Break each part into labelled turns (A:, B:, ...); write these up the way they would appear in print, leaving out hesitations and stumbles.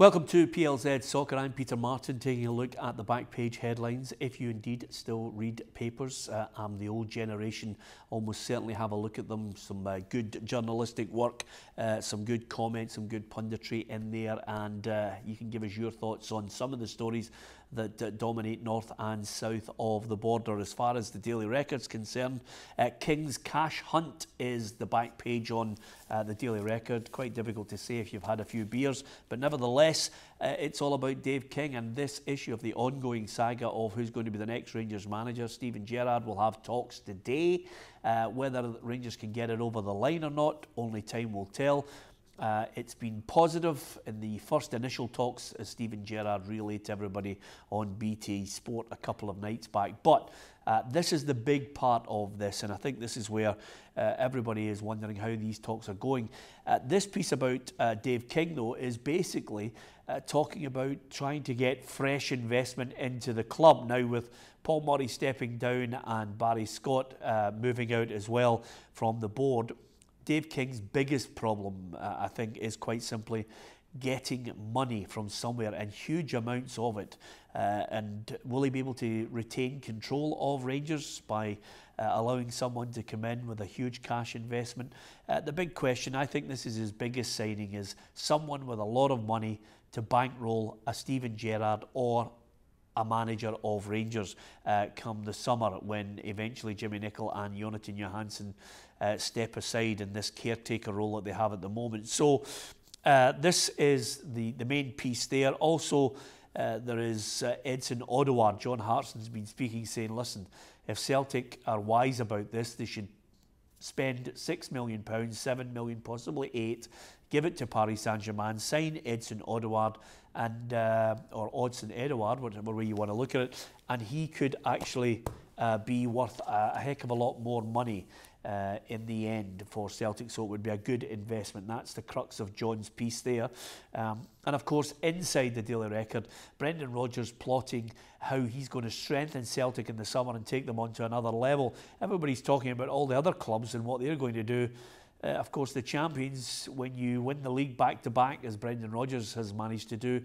A: Welcome to PLZ Soccer. I'm Peter Martin, taking a look at the back page headlines. If you indeed still read papers, I'm the old generation, almost certainly have a look at them. Some good journalistic work, some good comments, some good punditry in there, and you can give us your thoughts on some of the stories that dominate north and south of the border. As far as the Daily Record's concerned, King's cash hunt is the back page on the Daily Record. Quite difficult to say if you've had a few beers, but nevertheless, it's all about Dave King and this issue of the ongoing saga of who's going to be the next Rangers manager. Steven Gerrard will have talks today. Whether Rangers can get it over the line or not, only time will tell. It's been positive in the first initial talks, as Steven Gerrard relayed to everybody on BT Sport a couple of nights back. But this is the big part of this, and I think this is where everybody is wondering how these talks are going. This piece about Dave King, though, is basically talking about trying to get fresh investment into the club. Now, with Paul Murray stepping down and Barry Scott moving out as well from the board, Dave King's biggest problem, I think, is quite simply getting money from somewhere, and huge amounts of it. And will he be able to retain control of Rangers by allowing someone to come in with a huge cash investment? The big question, I think this is his biggest signing, is someone with a lot of money to bankroll a Steven Gerrard or a manager of Rangers come the summer, when eventually Jimmy Nicholl and Jonathan Johansson step aside in this caretaker role that they have at the moment. So this is the main piece there. Also, there is Edson Oduor. John Hartson's been speaking, saying, listen, if Celtic are wise about this, they should spend £6 million, £7 million, possibly £8 million, give it to Paris Saint-Germain, sign Edson Oduor, and or Odson Edouard, whatever way you want to look at it, and he could actually be worth a heck of a lot more money in the end for Celtic, so it would be a good investment. That's the crux of John's piece there. And of course, inside the Daily Record, Brendan Rodgers plotting how he's going to strengthen Celtic in the summer and take them on to another level. Everybody's talking about all the other clubs and what they're going to do. Of course, the champions, when you win the league back-to-back, as Brendan Rodgers has managed to do,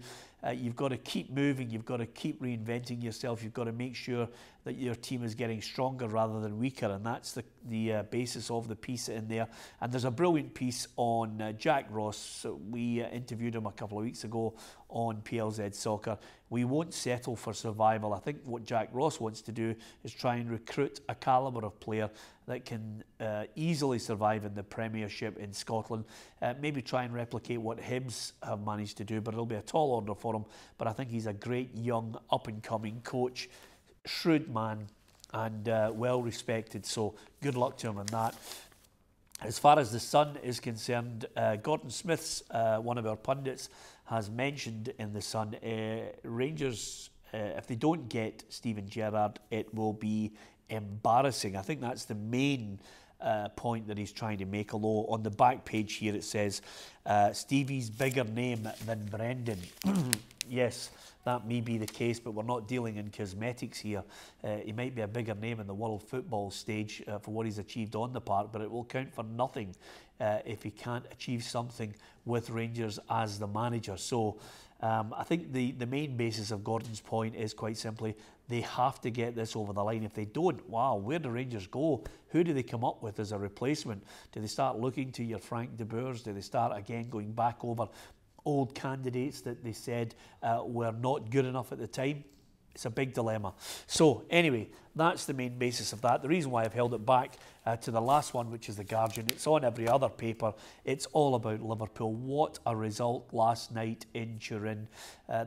A: you've got to keep moving, you've got to keep reinventing yourself, you've got to make sure that your team is getting stronger rather than weaker, and that's the basis of the piece in there. And there's a brilliant piece on Jack Ross. We interviewed him a couple of weeks ago on PLZ Soccer. We won't settle for survival. I think what Jack Ross wants to do is try and recruit a calibre of player that can easily survive in the Premiership in Scotland. Maybe try and replicate what Hibs have managed to do, but it'll be a tall order for him. But I think he's a great young up-and-coming coach, shrewd man, and well respected, so good luck to him on that. As far as the Sun is concerned, Gordon Smith's, one of our pundits, has mentioned in the Sun, Rangers, if they don't get Steven Gerrard, it will be embarrassing. I think that's the main point that he's trying to make, although on the back page here it says Stevie's bigger name than Brendan. Yes, that may be the case, but we're not dealing in cosmetics here. He might be a bigger name in the world football stage for what he's achieved on the park, but it will count for nothing if he can't achieve something with Rangers as the manager. So I think the main basis of Gordon's point is quite simply they have to get this over the line. If they don't, wow, where do Rangers go? Who do they come up with as a replacement? Do they start looking to your Frank de Boers? Do they start again going back over old candidates that they said were not good enough at the time? It's a big dilemma. So anyway, that's the main basis of that. The reason why I've held it back to the last one, which is the Guardian, it's on every other paper. It's all about Liverpool. What a result last night in Turin.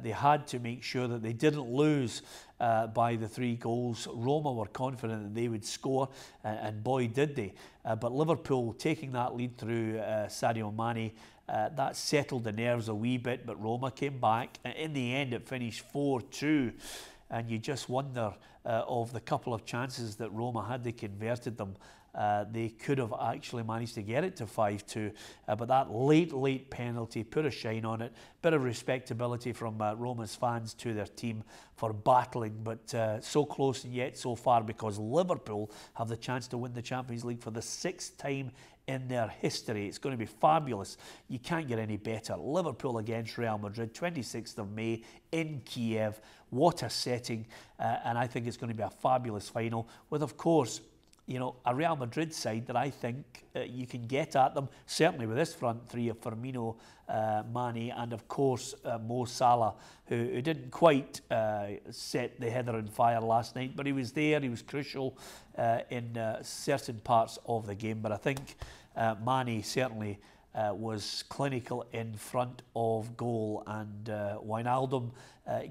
A: They had to make sure that they didn't lose by the 3 goals. Roma were confident that they would score, and boy did they. But Liverpool taking that lead through Sadio Mane, that settled the nerves a wee bit, but Roma came back. In the end, it finished 4-2. And you just wonder of the couple of chances that Roma had, they converted them. They could have actually managed to get it to 5-2, but that late penalty put a shine on it. Bit of respectability from Roma's fans to their team for battling, but so close and yet so far, because Liverpool have the chance to win the Champions League for the 6th time in their history. It's going to be fabulous. You can't get any better. Liverpool against Real Madrid, 26th of May in Kiev. What a setting, and I think it's going to be a fabulous final with, of course, you know, a Real Madrid side that I think you can get at them, certainly with this front three of Firmino, Mane, and of course Mo Salah, who didn't quite set the header on fire last night, but he was there, he was crucial in certain parts of the game. But I think Mane certainly was clinical in front of goal, and Wijnaldum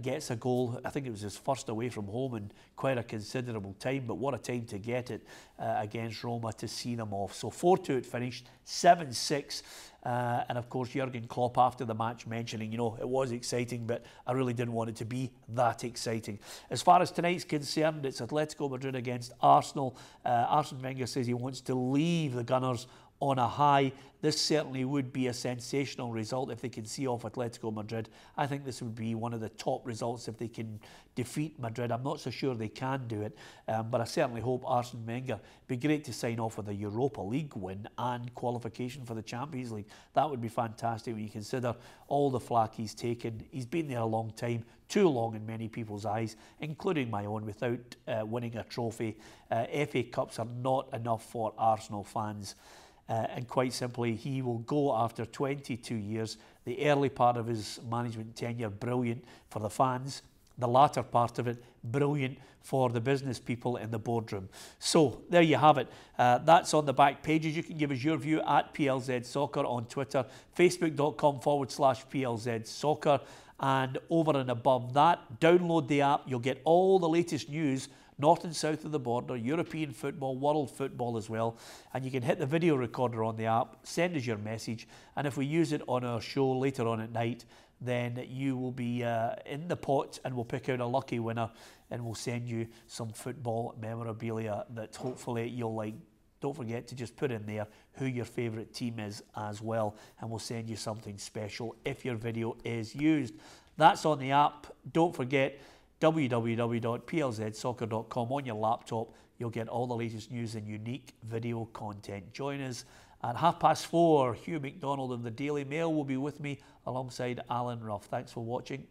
A: gets a goal. I think it was his first away from home in quite a considerable time, but what a time to get it against Roma to see them off. So 4-2 it finished, 7-6, and of course Jurgen Klopp after the match mentioning, you know, it was exciting, but I really didn't want it to be that exciting. As far as tonight's concerned, it's Atletico Madrid against Arsenal. Arsene Wenger says he wants to leave the Gunners on a high. This certainly would be a sensational result if they can see off Atletico Madrid. I think this would be one of the top results if they can defeat Madrid. I'm not so sure they can do it, but I certainly hope Arsene Wenger. It'd be great to sign off with a Europa League win and qualification for the Champions League. That would be fantastic when you consider all the flack he's taken. He's been there a long time, too long in many people's eyes, including my own, without winning a trophy. FA Cups are not enough for Arsenal fans. And quite simply, he will go after 22 years. The early part of his management tenure, brilliant for the fans. The latter part of it, brilliant for the business people in the boardroom. So there you have it. That's on the back pages. You can give us your view at PLZ Soccer on Twitter, facebook.com/PLZ Soccer. And over and above that, download the app. You'll get all the latest news, north and south of the border, European football, world football as well. And you can hit the video recorder on the app, send us your message, and if we use it on our show later on at night, then you will be in the pot, and we'll pick out a lucky winner, and we'll send you some football memorabilia that hopefully you'll like. Don't forget to just put in there who your favourite team is as well, and we'll send you something special if your video is used. That's on the app. Don't forget, www.plzsoccer.com on your laptop. You'll get all the latest news and unique video content. Join us at 4:30. Hugh McDonald of the Daily Mail will be with me alongside Alan Ruff. Thanks for watching.